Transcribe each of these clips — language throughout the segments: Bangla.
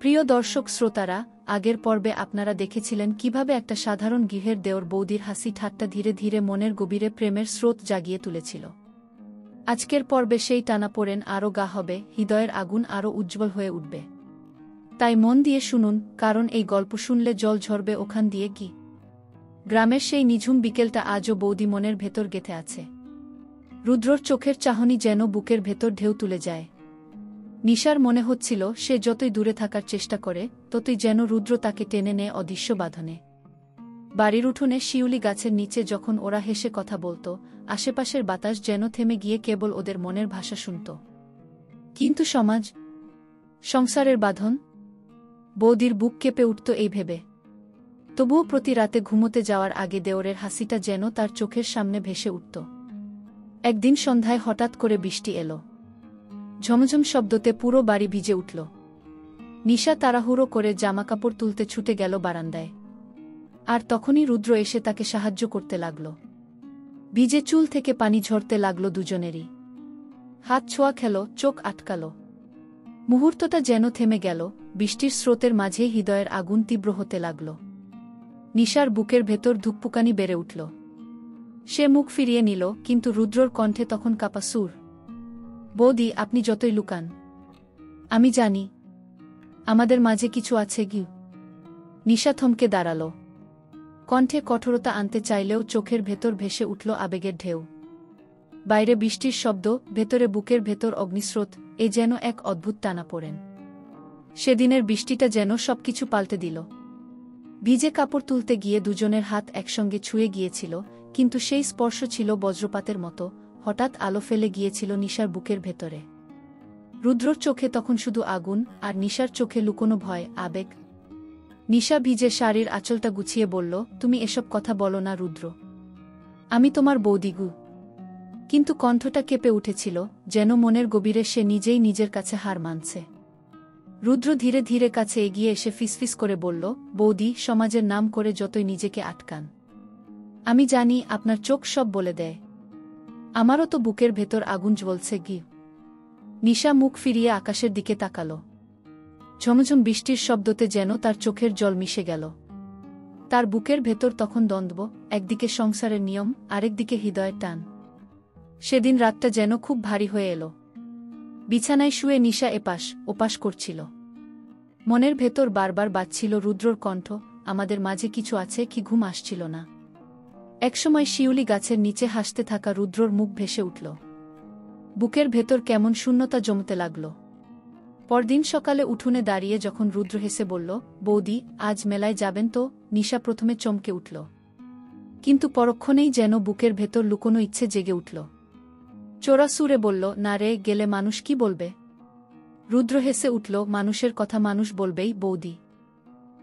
প্রিয় দর্শক শ্রোতারা, আগের পর্বে আপনারা দেখেছিলেন কিভাবে একটা সাধারণ গৃহের দেওর বৌদির হাসি ঠাট্টা ধীরে ধীরে মনের গভীরে প্রেমের স্রোত জাগিয়ে তুলেছিল। আজকের পর্বে সেই টানাপোড়েন আরও গা হবে, হৃদয়ের আগুন আরও উজ্জ্বল হয়ে উঠবে। তাই মন দিয়ে শুনুন, কারণ এই গল্প শুনলে জল ঝরবে ওখান দিয়ে কি। গ্রামের সেই নিঝুম বিকেলটা আজও বৌদি মনের ভেতর গেঁথে আছে। রুদ্রর চোখের চাহনি যেন বুকের ভেতর ঢেউ তুলে যায়। নিশার মনে হচ্ছিল সে যতই দূরে থাকার চেষ্টা করে ততই যেন রুদ্র তাকে টেনে নেয় অদৃশ্য বাঁধনে। বাড়ির উঠোনে শিউলি গাছের নিচে যখন ওরা হেসে কথা বলত, আশেপাশের বাতাস যেন থেমে গিয়ে কেবল ওদের মনের ভাষা শুনত। কিন্তু সমাজ, সংসারের বাঁধন, বৌদির বুক কেঁপে উঠত এই ভেবে। তবুও প্রতি রাতে ঘুমোতে যাওয়ার আগে দেওরের হাসিটা যেন তার চোখের সামনে ভেসে উঠত। একদিন সন্ধ্যায় হঠাৎ করে বৃষ্টি এলো। ঝমঝম শব্দতে পুরো বাড়ি ভিজে উঠল। নিশা তাড়াহুড়ো করে জামাকাপড় তুলতে ছুটে গেল বারান্দায়। আর তখনই রুদ্র এসে তাকে সাহায্য করতে লাগল। ভিজে চুল থেকে পানি ঝরতে লাগল দুজনেরই। হাত ছোঁয়া খেল, চোখ আটকাল। মুহূর্তটা যেন থেমে গেল, বৃষ্টির স্রোতের মাঝেই হৃদয়ের আগুন তীব্র হতে লাগল। নিশার বুকের ভেতর ধুকপুকানি বেড়ে উঠল। সে মুখ ফিরিয়ে নিল, কিন্তু রুদ্রর কণ্ঠে তখন কাঁপা সুর। বৌদি, আপনি যতই লুকান, আমি জানি আমাদের মাঝে কিছু আছে গি। নিশা থমকে দাঁড়াল। কণ্ঠে কঠোরতা আনতে চাইলেও চোখের ভেতর ভেসে উঠল আবেগের ঢেউ। বাইরে বৃষ্টির শব্দ, ভেতরে বুকের ভেতর অগ্নিস্রোত, এ যেন এক অদ্ভুত টানাপোড়েন। সেদিনের বৃষ্টিটা যেন সবকিছু পাল্টে দিল। ভিজে কাপড় তুলতে গিয়ে দুজনের হাত একসঙ্গে ছুঁয়ে গিয়েছিল, কিন্তু সেই স্পর্শ ছিল বজ্রপাতের মতো। হঠাৎ আলো ফেলে গিয়েছিল নিশার বুকের ভেতরে। রুদ্রর চোখে তখন শুধু আগুন, আর নিশার চোখে লুকোনো ভয়, আবেগ। নিশা ভিজে শাড়ির আঁচলটা গুছিয়ে বলল, তুমি এসব কথা বলো না রুদ্র, আমি তোমার বৌদিগু। কিন্তু কণ্ঠটা কেঁপে উঠেছিল, যেন মনের গভীরে সে নিজেই নিজের কাছে হার মানছে। রুদ্র ধীরে ধীরে কাছে এগিয়ে এসে ফিসফিস করে বলল, বৌদি, সমাজের নাম করে যতই নিজেকে আটকান, আমি জানি আপনার চোখ সব বলে দেয়। আমারও তো বুকের ভেতর আগুন জ্বলছে গি। নিশা মুখ ফিরিয়ে আকাশের দিকে তাকাল। ঝমঝম বৃষ্টির শব্দতে যেন তার চোখের জল মিশে গেল। তার বুকের ভেতর তখন দ্বন্দ্ব, একদিকে সংসারের নিয়ম, আরেকদিকে হৃদয়ের টান। সেদিন রাতটা যেন খুব ভারী হয়ে এলো। বিছানায় শুয়ে নিশা এপাশ ওপাশ করছিল। মনের ভেতর বারবার বাজছিল রুদ্রর কণ্ঠ, আমাদের মাঝে কিছু আছে কি। ঘুম আসছিল না। একসময় শিউলি গাছের নিচে হাসতে থাকা রুদ্রর মুখ ভেসে উঠল। বুকের ভেতর কেমন শূন্যতা জমতে লাগল। পরদিন সকালে উঠোনে দাঁড়িয়ে যখন রুদ্র হেসে বলল, বৌদি, আজ মেলায় যাবেন তো, নিশা প্রথমে চমকে উঠল। কিন্তু পরক্ষণেই যেন বুকের ভেতর লুকোনো ইচ্ছে জেগে উঠল। চোরা সুরে বলল, না রে, গেলে মানুষ কি বলবে। রুদ্র হেসে উঠল, মানুষের কথা মানুষ বলবেই বৌদি,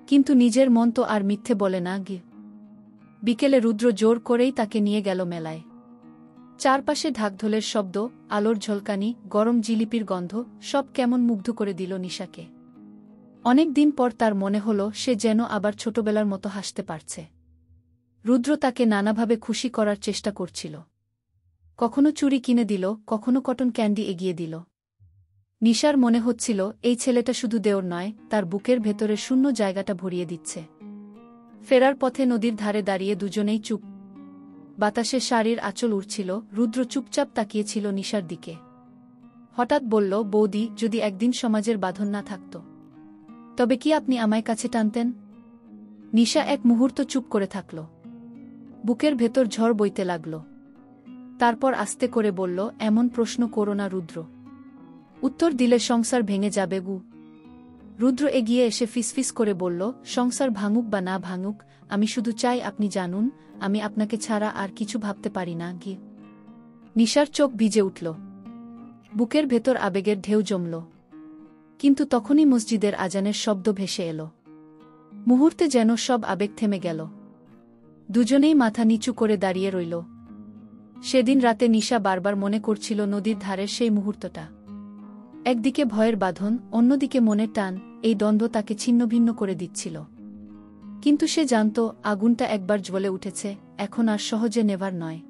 কিন্তু নিজের মন তো আর মিথ্যে বলে না গি। বিকেলে রুদ্র জোর করেই তাকে নিয়ে গেল মেলায়। চারপাশে ঢাকঢোলের শব্দ, আলোর ঝলকানি, গরম জিলিপির গন্ধ, সব কেমন মুগ্ধ করে দিল নিশাকে। অনেক দিন পর তার মনে হল সে যেন আবার ছোটবেলার মতো হাসতে পারছে। রুদ্র তাকে নানাভাবে খুশি করার চেষ্টা করছিল। কখনো চুড়ি কিনে দিল, কখনো কটন ক্যান্ডি এগিয়ে দিল। নিশার মনে হচ্ছিল এই ছেলেটা শুধু দেওর নয়, তার বুকের ভেতরে শূন্য জায়গাটা ভরিয়ে দিচ্ছে। ফেরার পথে নদীর ধারে দাঁড়িয়ে দুজনেই চুপ। বাতাসে শাড়ির আঁচল উড়ছিল, রুদ্র চুপচাপ তাকিয়েছিল নিশার দিকে। হঠাৎ বলল, বৌদি, যদি একদিন সমাজের বাঁধন না থাকত, তবে কি আপনি আমায় কাছে টানতেন। নিশা এক মুহূর্ত চুপ করে থাকল। বুকের ভেতর ঝড় বইতে লাগল। তারপর আস্তে করে বলল, এমন প্রশ্ন করো না রুদ্র, উত্তর দিলে সংসার ভেঙে যাবে গু। রুদ্র এগিয়ে এসে ফিসফিস করে বলল, সংসার ভাঙুক বা না ভাঙুক, আমি শুধু চাই আপনি জানুন, আমি আপনাকে ছাড়া আর কিছু ভাবতে পারি না গি। নিশার চোখ ভিজে উঠল। বুকের ভেতর আবেগের ঢেউ জমল। কিন্তু তখনই মসজিদের আজানের শব্দ ভেসে এলো। মুহূর্তে যেন সব আবেগ থেমে গেল। দুজনেই মাথা নিচু করে দাঁড়িয়ে রইল। সেদিন রাতে নিশা বারবার মনে করছিল নদীর ধারের সেই মুহূর্তটা। একদিকে ভয়ের বাঁধন, অন্যদিকে মনের টান, এই দ্বন্দ্ব তাকে ছিন্নভিন্ন করে দিচ্ছিল। কিন্তু সে জানত, আগুনটা একবার জ্বলে উঠেছে, এখন আর সহজে নেভার নয়।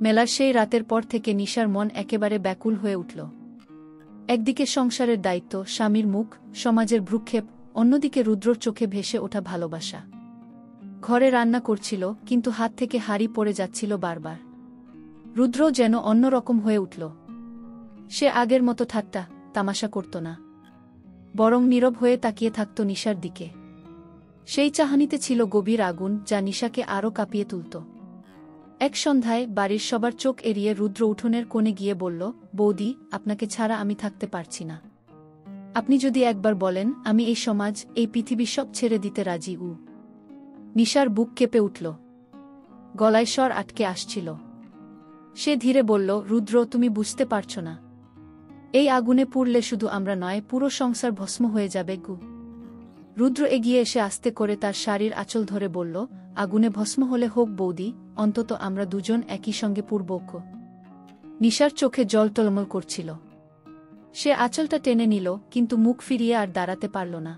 মেলার সেই রাতের পর থেকে নিশার মন একেবারে ব্যাকুল হয়ে উঠল। একদিকে সংসারের দায়িত্ব, স্বামীর মুখ, সমাজের ভ্রুক্ষেপ, অন্যদিকে রুদ্রর চোখে ভেসে ওঠা ভালোবাসা। ঘরে রান্না করছিল, কিন্তু হাত থেকে হাঁড়ি পড়ে যাচ্ছিল বারবার। রুদ্র যেন অন্যরকম হয়ে উঠল। সে আগের মতো ঠাট্টা তামাশা করত না, বরং নীরব হয়ে তাকিয়ে থাকত নিশার দিকে। সেই চাহনিতে ছিল গভীর আগুন, যা নিশাকে আরও কাঁপিয়ে তুলত। এক সন্ধ্যায় বাড়ির সবার চোখ এড়িয়ে রুদ্র উঠোনের কোণে গিয়ে বলল, বৌদি, আপনাকে ছাড়া আমি থাকতে পারছি না। আপনি যদি একবার বলেন, আমি এই সমাজ, এই পৃথিবী সব ছেড়ে দিতে রাজি। নিশার বুক কেঁপে উঠল, গলায় স্বর আটকে আসছিল। সে ধীরে বলল, রুদ্র, তুমি বুঝতে পারছ না। এই আগুনে পুড়লে শুধু আমরা নয়, পুরো সংসার ভস্ম হয়ে যাবে। রুদ্র এগিয়ে এসে আস্তে করে তার শাড়ির আঁচল ধরে বলল, আগুনে ভস্ম হলে হোক বৌদি, অন্তত আমরা দুজন একই সঙ্গে পুড়ব। নিশার চোখে জল টলমল করছিল। সে আঁচলটা টেনে নিল, কিন্তু মুখ ফিরিয়ে আর দাঁড়াতে পারল না।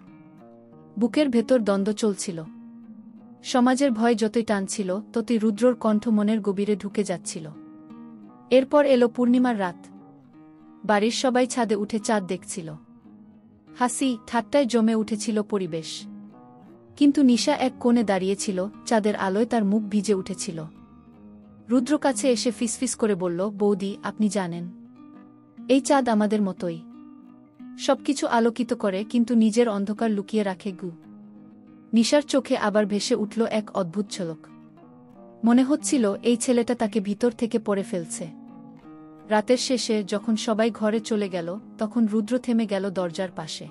বুকের ভেতর দ্বন্দ্ব চলছিল। সমাজের ভয় যতই টানছিল, ততই রুদ্রর কণ্ঠ মনের গভীরে ঢুকে যাচ্ছিল। এরপর এলো পূর্ণিমার রাত। বাড়ির সবাই ছাদে উঠে চাঁদ দেখছিল। হাসি ঠাট্টায় জমে উঠেছিল পরিবেশ। কিন্তু নিশা এক কোণে দাঁড়িয়েছিল, চাঁদের আলোয় তার মুখ ভিজে উঠেছিল। রুদ্র কাছে এসে ফিসফিস করে বলল, বৌদি, আপনি জানেন, এই চাঁদ আমাদের মতোই, সবকিছু আলোকিত করে, কিন্তু নিজের অন্ধকার লুকিয়ে রাখে। নিশার চোখে আবার ভেসে উঠল এক অদ্ভুত ঝলক। মনে হচ্ছিল এই ছেলেটা তাকে ভিতর থেকে পড়ে ফেলছে। রাতের শেষে যখন সবাই ঘরে চলে গেল, তখন রুদ্র থেমে গেল দরজার পাশে।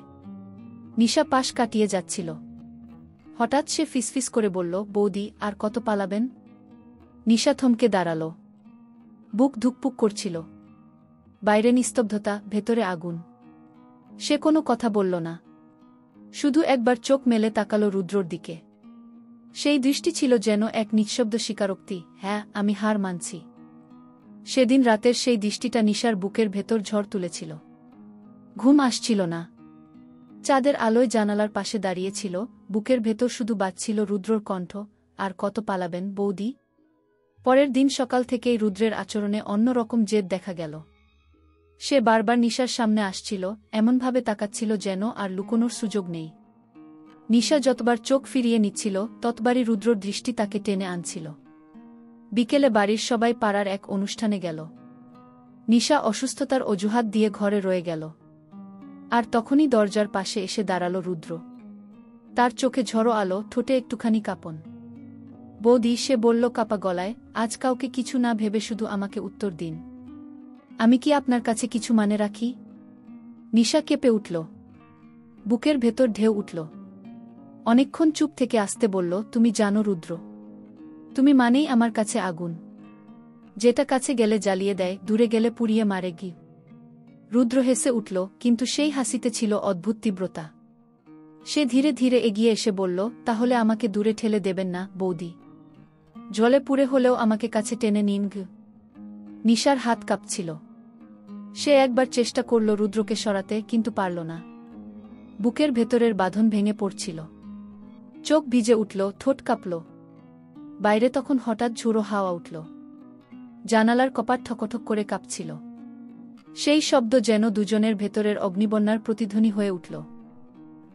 নিশা পাশ কাটিয়ে যাচ্ছিল। হঠাৎ সে ফিসফিস করে বলল, বৌদি, আর কত পালাবেন? নিশা থমকে দাঁড়াল। বুক ধুকপুক করছিল। বাইরে নিস্তব্ধতা, ভেতরে আগুন। সে কোনো কথা বলল না, শুধু একবার চোখ মেলে তাকালো রুদ্রর দিকে। সেই দৃষ্টি ছিল যেন এক নিঃশব্দ স্বীকারোক্তি, হ্যাঁ, আমি হার মানছি। সেদিন রাতের সেই দৃষ্টিটা নিশার বুকের ভেতর ঝড় তুলেছিল। ঘুম আসছিল না। চাঁদের আলোয় জানালার পাশে দাঁড়িয়েছিল, বুকের ভেতর শুধু বাজছিল রুদ্রর কণ্ঠ, আর কত পালাবেন বৌদি? পরের দিন সকাল থেকেই রুদ্রের আচরণে অন্যরকম জেদ দেখা গেল। সে বারবার নিশার সামনে আসছিল, এমনভাবে তাকাচ্ছিল যেন আর লুকোনোর সুযোগ নেই। নিশা যতবার চোখ ফিরিয়ে নিচ্ছিল, ততবারই রুদ্রর দৃষ্টি তাকে টেনে আনছিল। বিকেলে বাড়ির সবাই পাড়ার এক অনুষ্ঠানে গেল। নিশা অসুস্থতার অজুহাত দিয়ে ঘরে রয়ে গেল। আর তখনই দরজার পাশে এসে দাঁড়াল রুদ্র। তার চোখে ঝড়ো আলো, ঠোঁটে একটুখানি কাঁপন। বৌদি, সে বলল কাপা গলায়, আজ কাউকে কিছু না ভেবে শুধু আমাকে উত্তর দিন। আমি কি আপনার কাছে কিছু মানে রাখি? নিশা কেঁপে উঠল। বুকের ভেতর ঢেউ উঠল। অনেকক্ষণ চুপ থেকে আসতে বলল, তুমি জানো রুদ্র, তুমি মানেই আমার কাছে আগুন, যেটা কাছে গেলে জ্বালিয়ে দেয়, দূরে গেলে পুড়িয়ে মারে। রুদ্র হেসে উঠল, কিন্তু সেই হাসিতে ছিল অদ্ভুত তীব্রতা। সে ধীরে ধীরে এগিয়ে এসে বলল, তাহলে আমাকে দূরে ঠেলে দেবেন না বৌদি? জলে পুড়ে হলেও আমাকে কাছে টেনে নিন। নিশার হাত কাঁপছিল। সে একবার চেষ্টা করল রুদ্রকে সরাতে, কিন্তু পারল না। বুকের ভেতরের বাঁধন ভেঙে পড়ছিল। চোখ ভিজে উঠল, ঠোঁট কাঁপল। বাইরে তখন হঠাৎ ঝুড়ো হাওয়া উঠল। জানালার কপাট ঠকঠক করে কাঁপছিল। সেই শব্দ যেন দুজনের ভেতরের অগ্নিবন্যার প্রতিধ্বনি হয়ে উঠল।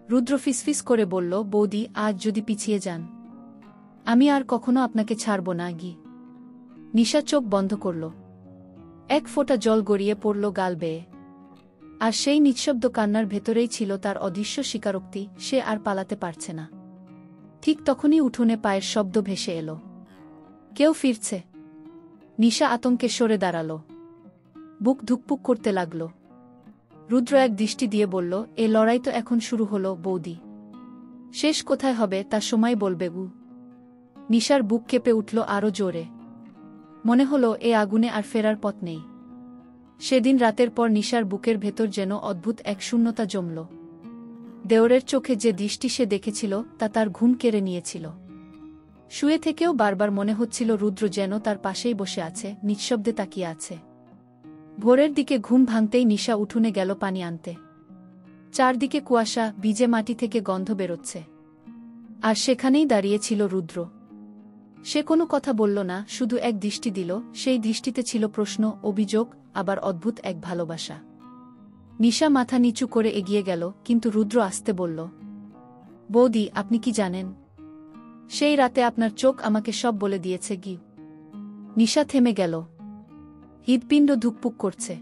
রুদ্র ফিসফিস করে বলল, বৌদি, আজ যদি পিছিয়ে যান, আমি আর কখনো আপনাকে ছাড়ব না। নিশা চোখ বন্ধ করল। এক ফোঁটা জল গড়িয়ে পড়ল গাল বেয়ে। আর সেই নিঃশব্দ কান্নার ভেতরেই ছিল তার অদৃশ্য স্বীকারোক্তি, সে আর পালাতে পারছে না। ঠিক তখনই উঠোনে পায়ের শব্দ ভেসে এলো। কেউ ফিরছে। নিশা আতঙ্কে সরে দাঁড়াল। বুক ধুকপুক করতে লাগল। রুদ্র এক দৃষ্টি দিয়ে বলল, এ লড়াই তো এখন শুরু হলো বৌদি। শেষ কোথায় হবে তা সময় বলবে। নিশার বুক কেঁপে উঠল আরও জোরে। মনে হলো এ আগুনে আর ফেরার পথ নেই। সেদিন রাতের পর নিশার বুকের ভেতর যেন অদ্ভুত এক শূন্যতা জমল। দেওরের চোখে যে দৃষ্টি সে দেখেছিল, তা তার ঘুম কেড়ে নিয়েছিল। শুয়ে থেকেও বারবার মনে হচ্ছিল রুদ্র যেন তার পাশেই বসে আছে, নিঃশব্দে তাকিয়ে আছে। ভোরের দিকে ঘুম ভাঙতেই নিশা উঠোনে গেল পানি আনতে। চারদিকে কুয়াশা, ভিজে মাটি থেকে গন্ধ বেরোচ্ছে। আর সেখানেই দাঁড়িয়েছিল রুদ্র। সে কোনো কথা বলল না, শুধু এক দৃষ্টি দিল। সেই দৃষ্টিতে ছিল প্রশ্ন, অভিযোগ, আবার অদ্ভুত এক ভালোবাসা। নিশা মাথা নিচু করে এগিয়ে গেল, কিন্তু রুদ্র আসতে বলল, বৌদি, আপনি কি জানেন? সেই রাতে আপনার চোখ আমাকে সব বলে দিয়েছে। নিশা থেমে গেল। হৃৎপিণ্ড ধুকপুক করছে।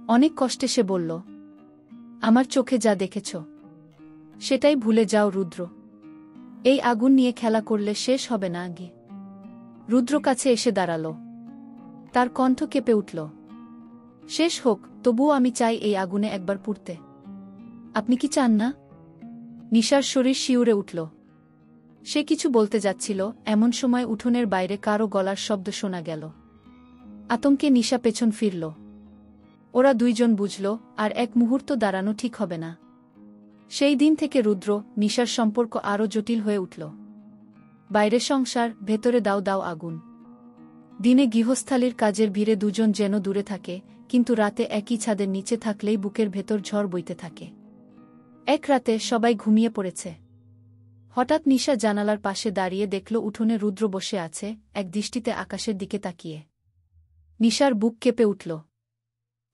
অনেক কষ্টে সে বলল, আমার চোখে যা দেখেছ সেটাই ভুলে যাও রুদ্র। এই আগুন নিয়ে খেলা করলে শেষ হবে না। রুদ্র কাছে এসে দাঁড়াল। তার কণ্ঠ কেঁপে উঠল। শেষ হোক, তবুও আমি চাই এই আগুনে একবার পুড়তে। আপনি কি চান না? নিশার শরীর শিউরে উঠল। সে কিছু বলতে যাচ্ছিল, এমন সময় উঠোনের বাইরে কারো গলার শব্দ শোনা গেল। আতঙ্কে নিশা পেছন ফিরল। ওরা দুইজন বুঝল, আর এক মুহূর্ত দাঁড়ানো ঠিক হবে না। সেই দিন থেকে রুদ্র নিশার সম্পর্ক আরও জটিল হয়ে উঠল। বাইরে সংসার, ভেতরে দাও দাও আগুন। দিনে গৃহস্থালির কাজের ভিড়ে দুজন যেন দূরে থাকে, কিন্তু রাতে একই ছাদের নিচে থাকলেই বুকের ভেতর ঝড় বইতে থাকে। এক রাতে সবাই ঘুমিয়ে পড়েছে। হঠাৎ নিশা জানালার পাশে দাঁড়িয়ে দেখল উঠোনে রুদ্র বসে আছে, এক দৃষ্টিতে আকাশের দিকে তাকিয়ে। নিশার বুক কেঁপে উঠল।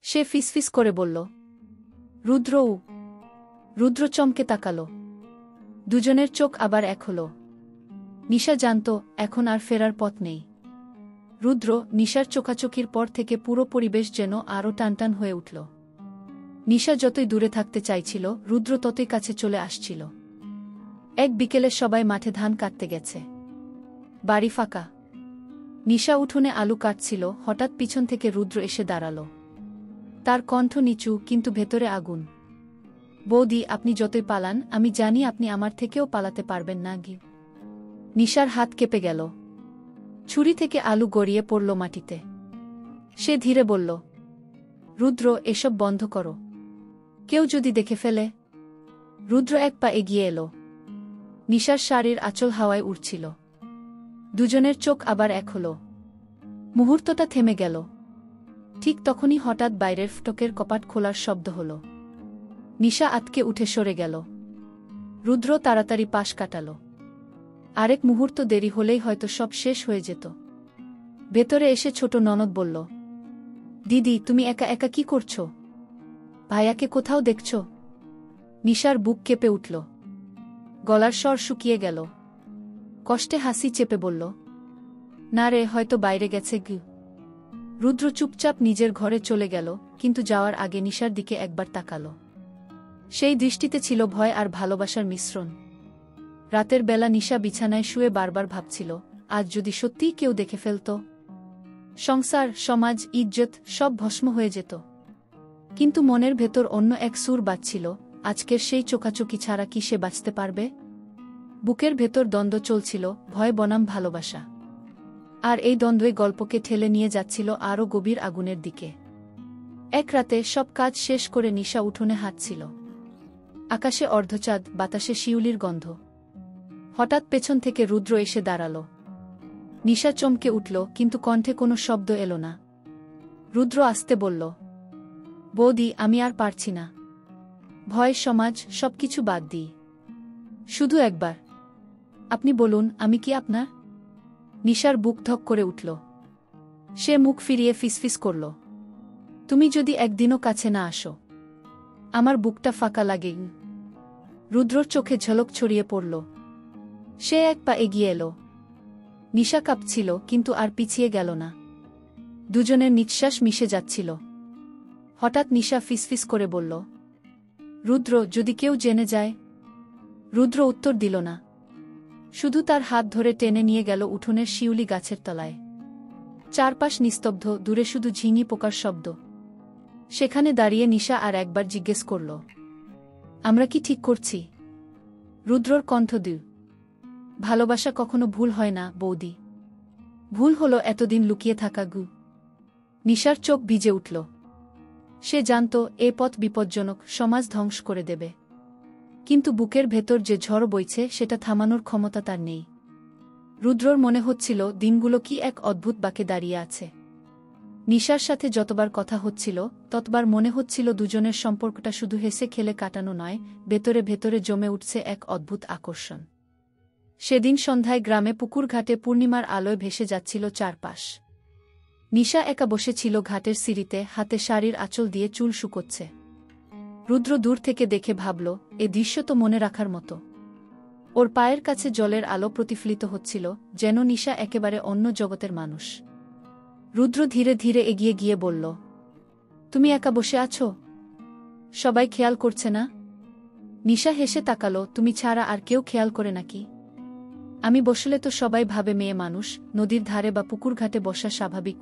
সে ফিসফিস করে বলল, রুদ্র। রুদ্র চমকে তাকাল। দুজনের চোখ আবার এক হল। নিশা জানত এখন আর ফেরার পথ নেই। রুদ্র নিশার চোখাচোখির পর থেকে পুরো পরিবেশ যেন আরও টানটান হয়ে উঠল। নিশা যতই দূরে থাকতে চাইছিল, রুদ্র ততই কাছে চলে আসছিল। এক বিকেলে সবাই মাঠে ধান কাটতে গেছে। বাড়ি ফাঁকা। নিশা উঠোনে আলু কাটছিল, হঠাৎ পিছন থেকে রুদ্র এসে দাঁড়াল। তার কণ্ঠ নিচু, কিন্তু ভেতরে আগুন। বৌদি, আপনি যতই পালান, আমি জানি আপনি আমার থেকেও পালাতে পারবেন না। নিশার হাত কেঁপে গেল। ছুরি থেকে আলু গড়িয়ে পড়ল মাটিতে। সে ধীরে বলল, রুদ্র, এসব বন্ধ করো। কেউ যদি দেখে ফেলে। রুদ্র এক পা এগিয়ে এলো। নিশার শাড়ির আঁচল হাওয়ায় উড়ছিল। দুজনের চোখ আবার এক হল। মুহূর্তটা থেমে গেল। ঠিক তখনই হঠাৎ বাইরের ফটকের কপাট খোলার শব্দ হল। নিশা আতকে উঠে সরে গেল। রুদ্র তাড়াতাড়ি পাশ কাটাল। আরেক মুহূর্ত দেরি হলেই হয়তো সব শেষ হয়ে যেত। ভেতরে এসে ছোট ননদ বলল, দিদি, তুমি একা একা কি করছ? ভাইয়াকে কোথাও দেখছ? নিশার বুক কেঁপে উঠল। গলার স্বর শুকিয়ে গেল। কষ্টে হাসি চেপে বলল, না রে, হয়তো বাইরে গেছে। রুদ্র চুপচাপ নিজের ঘরে চলে গেল, কিন্তু যাওয়ার আগে নিশার দিকে একবার তাকাল। সেই দৃষ্টিতে ছিল ভয় আর ভালোবাসার মিশ্রণ। রাতের বেলা নিশা বিছানায় শুয়ে বারবার ভাবছিল, আজ যদি সত্যিই কেউ দেখে ফেলত, সংসার, সমাজ, ইজ্জত সব ভস্ম হয়ে যেত। কিন্তু মনের ভেতর অন্য এক সুর বাজছিল, আজকের সেই চোখাচোখি ছাড়া কি সে বাঁচতে পারবে? বুকের ভেতর দ্বন্দ্ব চলছিল, ভয় বনাম ভালোবাসা। আর এই দ্বন্দ্বই গল্পকে ঠেলে নিয়ে যাচ্ছিল আরও গভীর আগুনের দিকে। এক রাতে সব কাজ শেষ করে নিশা উঠোনে হাঁটছিল। আকাশে অর্ধচাঁদ, বাতাসে শিউলির গন্ধ। হঠাৎ পেছন থেকে রুদ্র এসে দাঁড়াল। নিশা চমকে উঠল, কিন্তু কণ্ঠে কোনো শব্দ এলো না। রুদ্র আস্তে বলল, বৌদি, আমি আর পারছি না। ভয়, সমাজ, সবকিছু বাদ দিই। শুধু একবার আপনি বলুন, আমি কি আপনার? নিশার বুক ধক করে উঠল। সে মুখ ফিরিয়ে ফিসফিস করল, তুমি যদি একদিনও কাছে না আসো, আমার বুকটা ফাঁকা লাগে। রুদ্রর চোখে ঝলক ছড়িয়ে পড়ল। সে এক পা এগিয়ে এলো। নিশা কাঁপছিল, কিন্তু আর পিছিয়ে গেল না। দুজনের নিঃশ্বাস মিশে যাচ্ছিল। হঠাৎ নিশা ফিসফিস করে বলল, রুদ্র, যদি কেউ জেনে যায়? রুদ্র উত্তর দিল না। শুধু তার হাত ধরে টেনে নিয়ে গেল উঠোনের শিউলি গাছের তলায়। চারপাশ নিস্তব্ধ, দূরে শুধু ঝিঙি পোকার শব্দ। সেখানে দাঁড়িয়ে নিশা আর একবার জিজ্ঞেস করল, আমরা কি ঠিক করছি? রুদ্রর কণ্ঠ দৃঢ়, ভালোবাসা কখনো ভুল হয় না বৌদি। ভুল হলো এতদিন লুকিয়ে থাকা। নিশার চোখ ভিজে উঠল। সে জানত এ পথ বিপজ্জনক, সমাজ ধ্বংস করে দেবে। কিন্তু বুকের ভেতর যে ঝড় বইছে সেটা থামানোর ক্ষমতা তার নেই। রুদ্রর মনে হচ্ছিল দিনগুলো কি এক অদ্ভুত বাঁকে দাঁড়িয়ে আছে। নিশার সাথে যতবার কথা হচ্ছিল, ততবার মনে হচ্ছিল দুজনের সম্পর্কটা শুধু হেসে খেলে কাটানো নয়, ভেতরে ভেতরে জমে উঠছে এক অদ্ভুত আকর্ষণ। সেদিন সন্ধ্যায় গ্রামে পুকুরঘাটে পূর্ণিমার আলোয় ভেসে যাচ্ছিল চারপাশ। নিশা একা বসেছিল ঘাটের সিঁড়িতে, হাতে শাড়ির আঁচল দিয়ে চুল শুকোচ্ছে। রুদ্র দূর থেকে দেখে ভাবল, এ দৃশ্য তো মনে রাখার মতো। ওর পায়ের কাছে জলের আলো প্রতিফলিত হচ্ছিল, যেন নিশা একেবারে অন্য জগতের মানুষ। রুদ্র ধীরে ধীরে এগিয়ে গিয়ে বলল, তুমি একা বসে আছো? সবাই খেয়াল করছে না? নিশা হেসে তাকালো, তুমি ছাড়া আর কেউ খেয়াল করে নাকি? আমি বসলে তো সবাই ভাবে মেয়ে মানুষ, নদীর ধারে বা পুকুর ঘাটে বসা স্বাভাবিক।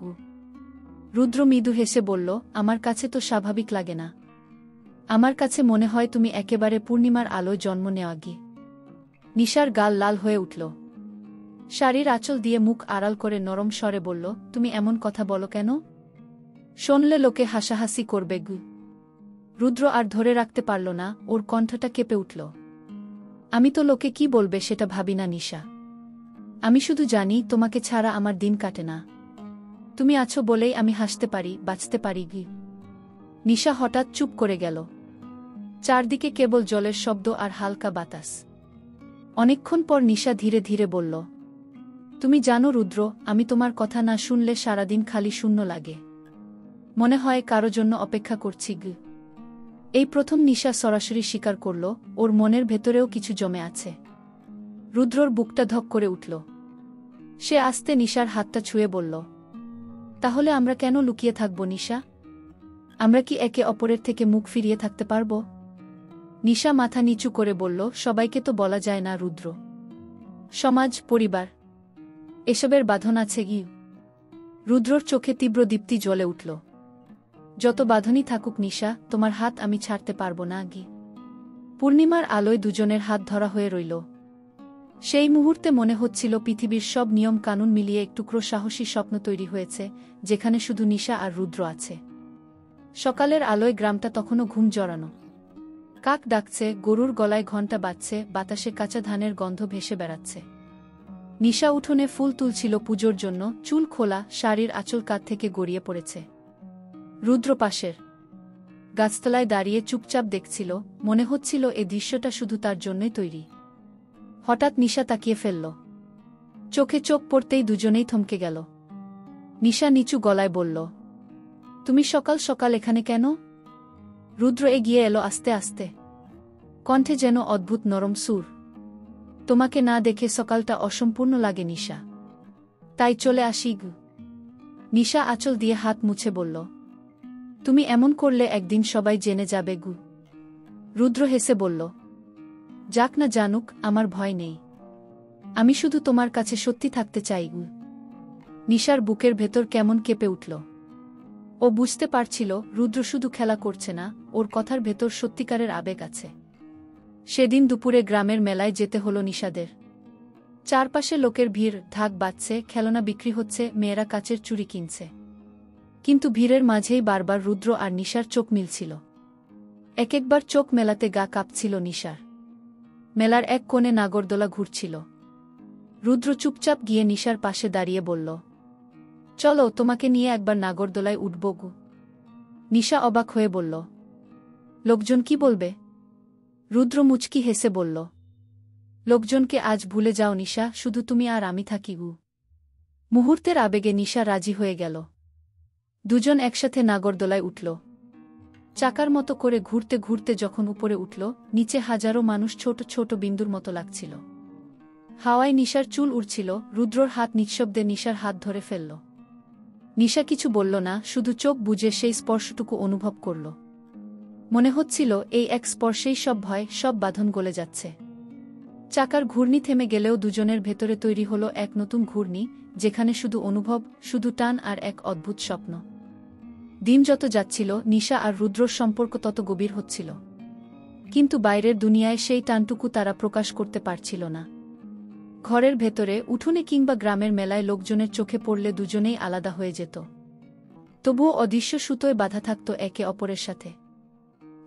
রুদ্র মৃদু হেসে বলল, আমার কাছে তো স্বাভাবিক লাগে না। আমার কাছে মনে হয় তুমি একেবারে পূর্ণিমার আলোয় জন্ম নেওয়া গি। নিশার গাল লাল হয়ে উঠল। শাড়ির আঁচল দিয়ে মুখ আড়াল করে নরম স্বরে বলল, তুমি এমন কথা বলো কেন? শুনলে লোকে হাসাহাসি করবে গু। রুদ্র আর ধরে রাখতে পারল না, ওর কণ্ঠটা কেঁপে উঠল। আমি তো লোকে কি বলবে সেটা ভাবি না নিশা। আমি শুধু জানি তোমাকে ছাড়া আমার দিন কাটে না। তুমি আছো বলেই আমি হাসতে পারি, বাঁচতে পারি গি। নিশা হঠাৎ চুপ করে গেল। চারদিকে কেবল জলের শব্দ আর হালকা বাতাস। অনেকক্ষণ পর নিশা ধীরে ধীরে বলল, তুমি জানো রুদ্র, আমি তোমার কথা না শুনলে সারাদিন খালি শূন্য লাগে। মনে হয় কারো জন্য অপেক্ষা করছি গি। এই প্রথম নিশা সরাসরি স্বীকার করল, ওর মনের ভেতরেও কিছু জমে আছে। রুদ্রর বুকটা ধক করে উঠল। সে আস্তে নিশার হাতটা ছুঁয়ে বলল, তাহলে আমরা কেন লুকিয়ে থাকব নিশা? আমরা কি একে অপরের থেকে মুখ ফিরিয়ে থাকতে পারব? নিশা মাথা নিচু করে বলল, সবাইকে তো বলা যায় না রুদ্র। সমাজ, পরিবার, এসবের বাঁধন আছে গি। রুদ্রর চোখে তীব্র দীপ্তি জ্বলে উঠল। যত বাঁধনই থাকুক নিশা, তোমার হাত আমি ছাড়তে পারব না গি। পূর্ণিমার আলোয় দুজনের হাত ধরা হয়ে রইল। সেই মুহূর্তে মনে হচ্ছিল পৃথিবীর সব নিয়ম কানুন মিলিয়ে এক টুকরো সাহসী স্বপ্ন তৈরি হয়েছে, যেখানে শুধু নিশা আর রুদ্র আছে। সকালের আলোয় গ্রামটা তখনও ঘুম জড়ানো। কাক ডাকছে, গরুর গলায় ঘণ্টা বাজছে, বাতাসে কাঁচা ধানের গন্ধ ভেসে বেড়াচ্ছে। নিশা উঠোনে ফুল তুলছিল পুজোর জন্য, চুল খোলা, শাড়ির আঁচল কাঁধ থেকে গড়িয়ে পড়েছে। রুদ্র পাশের গাছতলায় দাঁড়িয়ে চুপচাপ দেখছিল, মনে হচ্ছিল এ দৃশ্যটা শুধু তার জন্যই তৈরি। হঠাৎ নিশা তাকিয়ে ফেলল। চোখে চোখ পড়তেই দুজনেই থমকে গেল। নিশা নিচু গলায় বলল, তুমি সকাল সকাল এখানে কেন? রুদ্র এগিয়ে এলো আস্তে আস্তে, কণ্ঠে যেন অদ্ভুত নরম সুর। তোমাকে না দেখে সকালটা অসম্পূর্ণ লাগে নিশা, তাই চলে আসি গু। নিশা আঁচল দিয়ে হাত মুছে বলল, তুমি এমন করলে একদিন সবাই জেনে যাবে গু। রুদ্র হেসে বলল, যাক না জানুক, আমার ভয় নেই। আমি শুধু তোমার কাছে সত্যি থাকতে চাই গু। নিশার বুকের ভেতর কেমন কেঁপে উঠল। ও বুঝতে পারছিল, রুদ্র শুধু খেলা করছে না, ওর কথার ভেতর সত্যিকারের আবেগ আছে। সেদিন দুপুরে গ্রামের মেলায় যেতে হলো নিশাদের। চারপাশে লোকের ভিড়, ঢাক বাজছে, খেলনা বিক্রি হচ্ছে, মেয়েরা কাচের চুড়ি কিনছে। কিন্তু ভিড়ের মাঝেই বারবার রুদ্র আর নিশার চোখ মিলছিল। এক একবার চোখ মেলাতে গা কাঁপছিল নিশার। মেলার এক কোণে নাগরদোলা ঘুরছিল। রুদ্র চুপচাপ গিয়ে নিশার পাশে দাঁড়িয়ে বলল, চলো তোমাকে নিয়ে একবার নাগরদোলায় উঠব গু। নিশা অবাক হয়ে বলল, লোকজন কি বলবে? রুদ্র মুচকি হেসে বলল, লোকজনকে আজ ভুলে যাও নিশা, শুধু তুমি আর আমি থাকি গু। মুহূর্তের আবেগে নিশা রাজি হয়ে গেল। দুজন একসাথে নাগরদোলায় উঠল। চাকার মতো করে ঘুরতে ঘুরতে যখন উপরে উঠল, নিচে হাজারো মানুষ ছোট ছোট বিন্দুর মতো লাগছিল। হাওয়ায় নিশার চুল উড়ছিল। রুদ্রর হাত নিঃশব্দে নিশার হাত ধরে ফেলল। নিশা কিছু বলল না, শুধু চোখ বুজে সেই স্পর্শটুকু অনুভব করল। মনে হচ্ছিল এই এক স্পর্শেই সব ভয়, সব বাঁধন গলে যাচ্ছে। চাকার ঘূর্ণি থেমে গেলেও দুজনের ভেতরে তৈরি হলো এক নতুন ঘূর্ণি, যেখানে শুধু অনুভব, শুধু টান আর এক অদ্ভুত স্বপ্ন। দিন যত যাচ্ছিল, নিশা আর রুদ্রর সম্পর্ক তত গভীর হচ্ছিল। কিন্তু বাইরের দুনিয়ায় সেই টানটুকু তারা প্রকাশ করতে পারছিল না। ঘরের ভেতরে, উঠোনে কিংবা গ্রামের মেলায় লোকজনের চোখে পড়লে দুজনেই আলাদা হয়ে যেত। তবুও অদৃশ্য সুতোয় বাধা থাকত একে অপরের সাথে।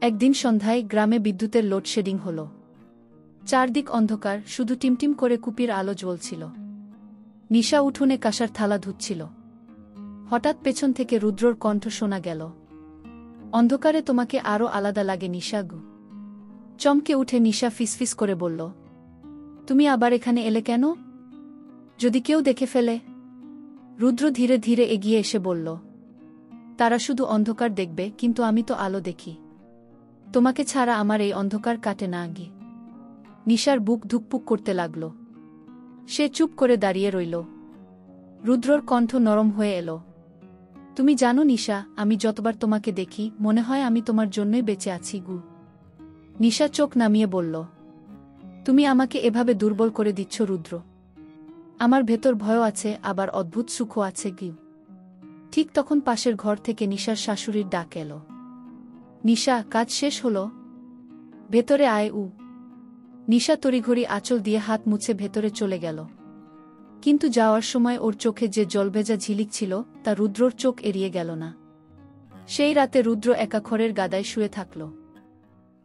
একদিন সন্ধ্যায় গ্রামে বিদ্যুতের লোডশেডিং হল। চারদিক অন্ধকার, শুধু টিমটিম করে কুপির আলো জ্বলছিল। নিশা উঠোনে কাঁসার থালা ধুচ্ছিল। হঠাৎ পেছন থেকে রুদ্রর কণ্ঠ শোনা গেল, অন্ধকারে তোমাকে আরও আলাদা লাগে নিশা গু। চমকে উঠে নিশা ফিসফিস করে বলল, তুমি আবার এখানে এলে কেন? যদি কেউ দেখে ফেলে? রুদ্র ধীরে ধীরে এগিয়ে এসে বলল, তারা শুধু অন্ধকার দেখবে, কিন্তু আমি তো আলো দেখি। তোমাকে ছাড়া আমার এই অন্ধকার কাটে না আগে। নিশার বুক ধুকপুক করতে লাগল। সে চুপ করে দাঁড়িয়ে রইল। রুদ্রর কণ্ঠ নরম হয়ে এল। তুমি জানো নিশা, আমি যতবার তোমাকে দেখি মনে হয় আমি তোমার জন্যই বেঁচে আছি গু। নিশা চোখ নামিয়ে বলল, তুমি আমাকে এভাবে দুর্বল করে দিচ্ছ রুদ্র। আমার ভেতর ভয় আছে, আবার অদ্ভুত সুখও আছে গিউ। ঠিক তখন পাশের ঘর থেকে নিশার শাশুড়ির ডাক এল। নিশা, কাজ শেষ হলো? ভেতরে আয় উ। নিশা তড়িঘড়ি আঁচল দিয়ে হাত মুছে ভেতরে চলে গেল। কিন্তু যাওয়ার সময় ওর চোখে যে জলভেজা ঝিলিক ছিল তা রুদ্রর চোখ এড়িয়ে গেল না। সেই রাতে রুদ্র একা খড়ের গাদায় শুয়ে থাকল।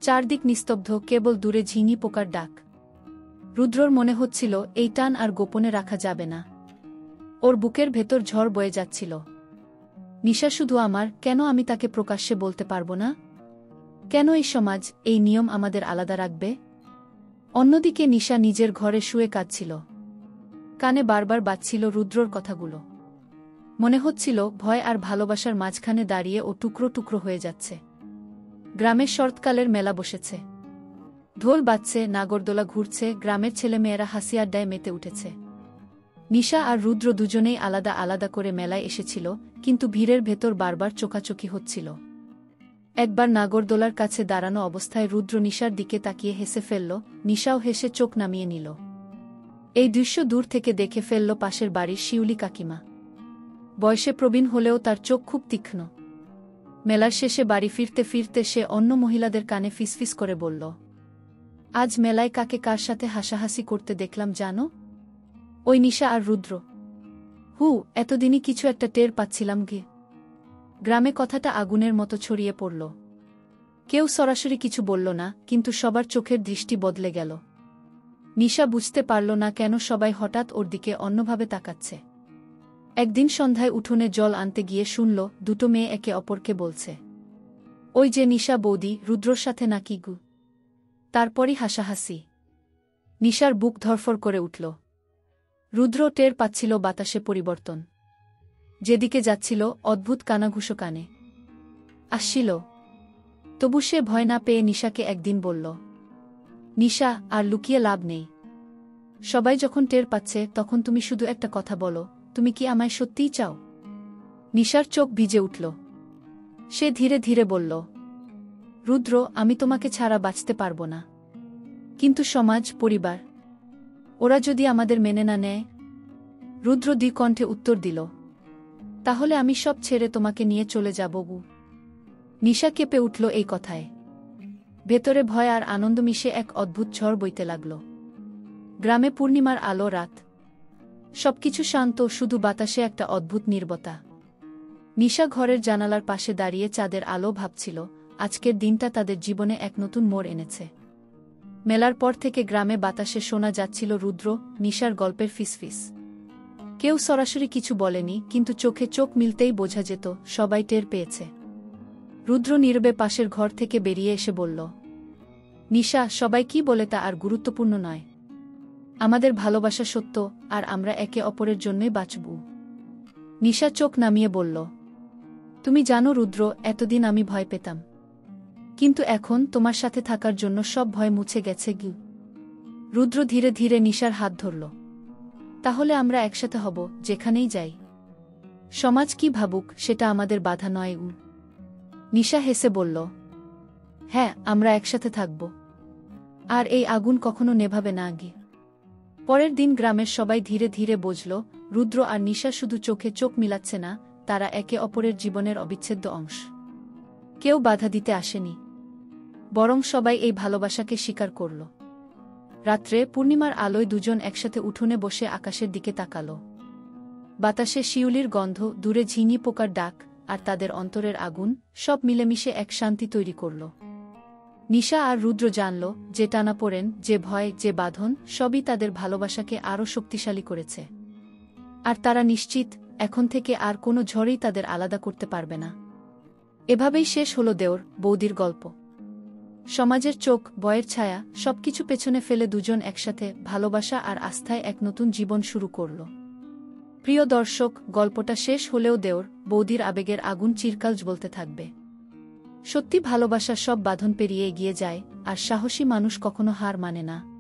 চারদিক নিস্তব্ধ, কেবল দূরে ঝিঙি পোকার ডাক। রুদ্রর মনে হচ্ছিল এই টান আর গোপনে রাখা যাবে না। ওর বুকের ভেতর ঝড় বয়ে যাচ্ছিল। নিশা শুধু আমার, কেন আমি তাকে প্রকাশ্যে বলতে পারব না? কেন এই সমাজ, এই নিয়ম আমাদের আলাদা রাখবে? অন্যদিকে নিশা নিজের ঘরে শুয়ে কাঁদছিল। কানে বারবার বাজছিল রুদ্রর কথাগুলো। মনে হচ্ছিল ভয় আর ভালোবাসার মাঝখানে দাঁড়িয়ে ও টুকরো টুকরো হয়ে যাচ্ছে। গ্রামের শরৎকালের মেলা বসেছে। ঢোল বাজছে, নাগরদোলা ঘুরছে, গ্রামের ছেলেমেয়েরা হাসি আড্ডায় মেতে উঠেছে। নিশা আর রুদ্র দুজনেই আলাদা আলাদা করে মেলায় এসেছিল, কিন্তু ভিড়ের ভেতর বারবার চোখাচোখি হচ্ছিল। একবার নাগরদোলার কাছে দাঁড়ানো অবস্থায় রুদ্র নিশার দিকে তাকিয়ে হেসে ফেলল, নিশাও হেসে চোখ নামিয়ে নিল। এই দৃশ্য দূর থেকে দেখে ফেলল পাশের বাড়ির শিউলি কাকিমা। বয়সে প্রবীণ হলেও তার চোখ খুব তীক্ষ্ণ। মেলার শেষে বাড়ি ফিরতে ফিরতে সে অন্য মহিলাদের কানে ফিসফিস করে বলল, আজ মেলায় কাকে কার সাথে হাসাহাসি করতে দেখলাম জানো? ওই নিশা আর রুদ্র। এতদিনই কিছু একটা টের পাচ্ছিলাম গে। গ্রামে কথাটা আগুনের মতো ছড়িয়ে পড়ল। কেউ সরাসরি কিছু বলল না, কিন্তু সবার চোখের দৃষ্টি বদলে গেল। নিশা বুঝতে পারল না কেন সবাই হঠাৎ ওর দিকে অন্যভাবে তাকাচ্ছে। একদিন সন্ধ্যায় উঠোনে জল আনতে গিয়ে শুনল দুটো মেয়ে একে অপরকে বলছে, ওই যে নিশা বৌদি, রুদ্রর সাথে নাকি গু। তারপরই হাসাহাসি। নিশার বুক ধরফর করে উঠল। রুদ্র টের পাচ্ছিল বাতাসে পরিবর্তন। যেদিকে যাচ্ছিল অদ্ভুত কানাঘুষো কানে আসছিল। তবু সে ভয় না পেয়ে নিশাকে একদিন বলল, নিশা, আর লুকিয়ে লাভ নেই। সবাই যখন টের পাচ্ছে তখন তুমি শুধু একটা কথা বলো, তুমি কি আমায় সত্যিই চাও? নিশার চোখ ভিজে উঠল। সে ধীরে ধীরে বলল, রুদ্র, আমি তোমাকে ছাড়া বাঁচতে পারব না। কিন্তু সমাজ, পরিবার, ওরা যদি আমাদের মেনে না নেয়? রুদ্র দ্বিকণ্ঠে উত্তর দিল, তাহলে আমি সব ছেড়ে তোমাকে নিয়ে চলে যাব গু। নিশা কেঁপে উঠল এই কথায়। ভেতরে ভয় আর আনন্দ মিশে এক অদ্ভুত ঝড় বইতে লাগল। গ্রামে পূর্ণিমার আলো, রাত। সবকিছু শান্ত, শুধু বাতাসে একটা অদ্ভুত নীরবতা। নিশা ঘরের জানালার পাশে দাঁড়িয়ে চাঁদের আলো ভাবছিল, আজকের দিনটা তাদের জীবনে এক নতুন মোড় এনেছে। মেলার পর থেকে গ্রামে বাতাসে শোনা যাচ্ছিল রুদ্র, নিশার গল্পের ফিসফিস। কেউ সরাসরি কিছু বলেনি, কিন্তু চোখে চোখ মিলতেই বোঝা যেত সবাই টের পেয়েছে। রুদ্র নীরবে পাশের ঘর থেকে বেরিয়ে এসে বলল, নিশা, সবাই কি বলে তা আর গুরুত্বপূর্ণ নয়। আমাদের ভালোবাসা সত্য, আর আমরা একে অপরের জন্যই বাঁচব। নিশা চোখ নামিয়ে বলল, তুমি জানো রুদ্র, এতদিন আমি ভয় পেতাম। কিন্তু এখন তোমার সাথে থাকার জন্য সব ভয় মুছে গেছে গি। রুদ্র ধীরে ধীরে নিশার হাত ধরল। তাহলে আমরা একসাথে হব, যেখানেই যাই। সমাজ কি ভাবুক সেটা আমাদের বাধা নয় উ। নিশা হেসে বলল, হ্যাঁ, আমরা একসাথে থাকব। আর এই আগুন কখনো নেভাবে না আগে। পরের দিন গ্রামের সবাই ধীরে ধীরে বুঝল, রুদ্র আর নিশা শুধু চোখে চোখ মিলাচ্ছে না, তারা একে অপরের জীবনের অবিচ্ছেদ্য অংশ। কেউ বাধা দিতে আসেনি, বরং সবাই এই ভালোবাসাকে স্বীকার করল। রাত্রে পূর্ণিমার আলোয় দুজন একসাথে উঠোনে বসে আকাশের দিকে তাকাল। বাতাসে শিউলির গন্ধ, দূরে ঝিঙি পোকার ডাক, আর তাদের অন্তরের আগুন, সব মিলেমিশে এক শান্তি তৈরি করল। নিশা আর রুদ্র জানল, যে টানাপোড়েন, যে ভয়, যে বাঁধন, সবই তাদের ভালোবাসাকে আরও শক্তিশালী করেছে। আর তারা নিশ্চিত, এখন থেকে আর কোনো ঝড়ই তাদের আলাদা করতে পারবে না। এভাবেই শেষ হল দেওর বৌদির গল্প। সমাজের চোখ, ভয়ের ছায়া, সবকিছু পেছনে ফেলে দুজন একসাথে ভালোবাসা আর আস্থায় এক নতুন জীবন শুরু করল। প্রিয় দর্শক, গল্পটা শেষ হলেও দেওর বৌদির আবেগের আগুন চিরকাল জ্বলতে থাকবে। সত্যি ভালোবাসা সব বাঁধন পেরিয়ে এগিয়ে যায়, আর সাহসী মানুষ কখনো হার মানে না।